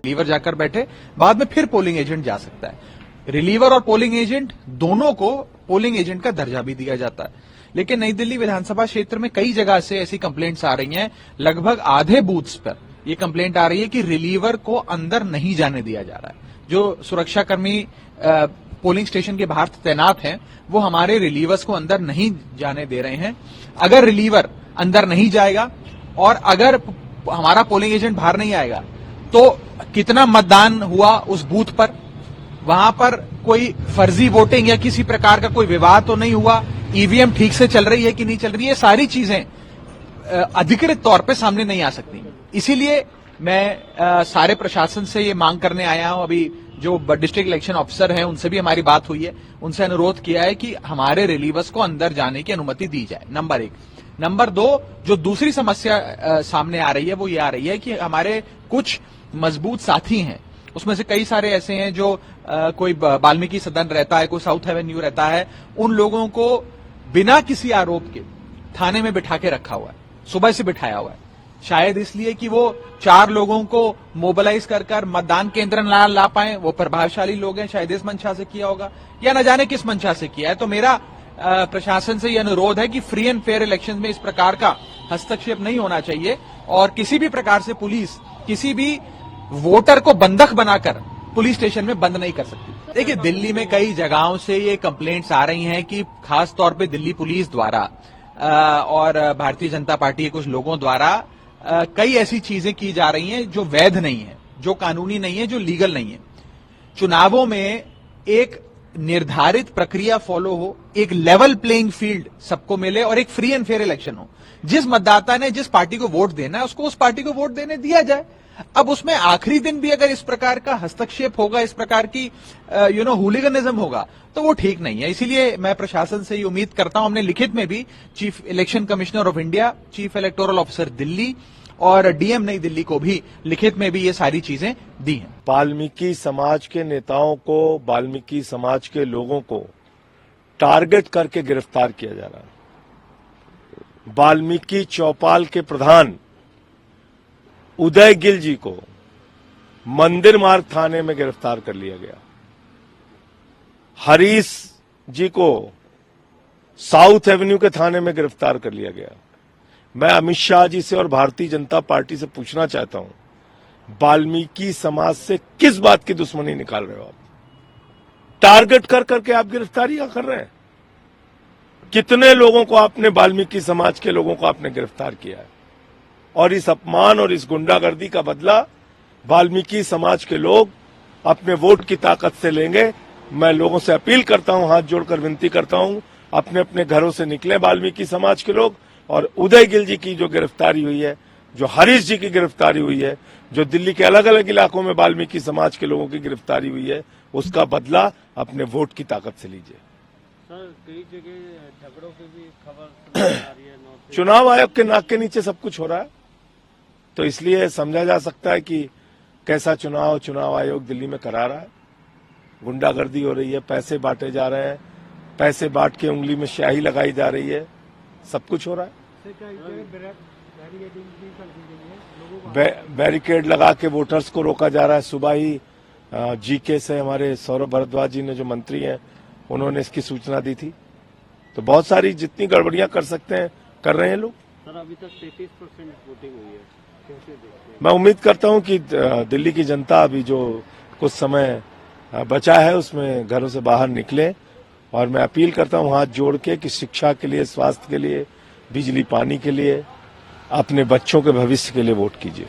Reliever जाकर बैठे, बाद में फिर पोलिंग एजेंट जा सकता है। रिलीवर और पोलिंग एजेंट दोनों को पोलिंग एजेंट का दर्जा भी दिया जाता है। लेकिन नई दिल्ली विधानसभा क्षेत्र में कई जगह से ऐसी कंप्लेंट्स आ रही हैं, लगभग आधे बूथ्स पर ये कंप्लेंट आ रही है कि रिलीवर को अंदर नहीं जाने दिया जा रहा है। जो सुरक्षाकर्मी पोलिंग स्टेशन के बाहर तैनात हैं, वो हमारे रिलीवर्स को अंदर नहीं जाने दे रहे हैं। अगर रिलीवर अंदर नहीं जाएगा और अगर हमारा पोलिंग एजेंट बाहर नहीं आएगा, तो कितना मतदान हुआ उस बूथ पर, वहां पर कोई फर्जी वोटिंग या किसी प्रकार का कोई विवाद तो नहीं हुआ, ईवीएम ठीक से चल रही है कि नहीं चल रही है, सारी चीजें अधिकृत तौर पे सामने नहीं आ सकती। इसीलिए मैं सारे प्रशासन से ये मांग करने आया हूं। अभी जो डिस्ट्रिक्ट इलेक्शन ऑफिसर हैं उनसे भी हमारी बात हुई है, उनसे अनुरोध किया है कि हमारे रिलीवर्स को अंदर जाने की अनुमति दी जाए, नंबर 1। नंबर 2, जो दूसरी समस्या सामने आ रही है वो ये आ रही है कि हमारे कुछ मजबूत साथी हैं, उसमें से कई सारे ऐसे हैं जो कोई वाल्मीकि सदन रहता है, कोई साउथ एवेन्यू रहता है, उन लोगों को बिना किसी आरोप के थाने में बिठा के रखा हुआ है, सुबह से बिठाया हुआ है, शायद इसलिए कि वो 4 लोगों को मोबिलाइज कर मतदान केंद्र ला पाए। वो प्रभावशाली लोग हैं, शायद इस मंशा से किया होगा या न जाने किस मंशा से किया है। तो मेरा प्रशासन से यह अनुरोध है कि फ्री एंड फेयर इलेक्शन में इस प्रकार का हस्तक्षेप नहीं होना चाहिए और किसी भी प्रकार से पुलिस किसी भी वोटर को बंधक बनाकर पुलिस स्टेशन में बंद नहीं कर सकती। देखिए, दिल्ली में कई जगहों से ये कंप्लेंट्स आ रही हैं कि खास तौर पे दिल्ली पुलिस द्वारा और भारतीय जनता पार्टी के कुछ लोगों द्वारा कई ऐसी चीजें की जा रही हैं जो वैध नहीं है, जो कानूनी नहीं है, जो लीगल नहीं है। चुनावों में एक निर्धारित प्रक्रिया फॉलो हो, एक लेवल प्लेइंग फील्ड सबको मिले और एक फ्री एंड फेयर इलेक्शन हो। जिस मतदाता ने जिस पार्टी को वोट देना है उसको उस पार्टी को वोट देने दिया जाए। अब उसमें आखिरी दिन भी अगर इस प्रकार का हस्तक्षेप होगा, इस प्रकार की हुलिगनिज्म होगा, तो वो ठीक नहीं है। इसीलिए मैं प्रशासन से ये उम्मीद करता हूं, हमने लिखित में भी chief election commissioner of India, chief electoral officer Delhi और डीएम नई दिल्ली को भी लिखित में भी ये सारी चीजें दी हैं। वाल्मीकि समाज के नेताओं को, वाल्मीकि समाज के लोगों को टारगेट करके गिरफ्तार किया जा रहा है। वाल्मीकि चौपाल के प्रधान उदय गिल जी को मंदिर मार्ग थाने में गिरफ्तार कर लिया गया। हरीश जी को साउथ एवेन्यू के थाने में गिरफ्तार कर लिया गया। मैं अमित शाह जी से और भारतीय जनता पार्टी से पूछना चाहता हूं, वाल्मीकि समाज से किस बात की दुश्मनी निकाल रहे हो आप? टारगेट कर करके आप गिरफ्तारियां कर रहे हैं। कितने लोगों को आपने, वाल्मीकि समाज के लोगों को आपने गिरफ्तार किया है? और इस अपमान और इस गुंडागर्दी का बदला वाल्मीकि समाज के लोग अपने वोट की ताकत से लेंगे। मैं लोगों से अपील करता हूं, हाथ जोड़कर विनती करता हूं, अपने अपने घरों से निकले वाल्मीकि समाज के लोग। और उदय गिल जी की जो गिरफ्तारी हुई है, जो हरीश जी की गिरफ्तारी हुई है, जो दिल्ली के अलग अलग इलाकों में वाल्मीकि समाज के लोगों की गिरफ्तारी हुई है, उसका बदला अपने वोट की ताकत से लीजिए। सर, कई जगह झगड़ों की भी खबर आ रही है। चुनाव आयोग के नाक के नीचे सब कुछ हो रहा है, तो इसलिए समझा जा सकता है कि कैसा चुनाव आयोग दिल्ली में करा रहा है। गुंडागर्दी हो रही है, पैसे बांटे जा रहे हैं, पैसे बांट के उंगली में स्याही लगाई जा रही है, सब कुछ हो रहा है। बैरिकेड लगा के वोटर्स को रोका जा रहा है। सुबह ही जीके से हमारे सौरभ भारद्वाज जी ने, जो मंत्री हैं, उन्होंने इसकी सूचना दी थी। तो बहुत सारी जितनी गड़बड़ियां कर सकते हैं कर रहे हैं लोग। सर, अभी तक 33% वोटिंग हुई है, कैसे देखते हैं? मैं उम्मीद करता हूं कि दिल्ली की जनता अभी जो कुछ समय बचा है उसमें घरों से बाहर निकले। और मैं अपील करता हूं हाथ जोड़ के कि शिक्षा के लिए, स्वास्थ्य के लिए, बिजली पानी के लिए, अपने बच्चों के भविष्य के लिए वोट कीजिए।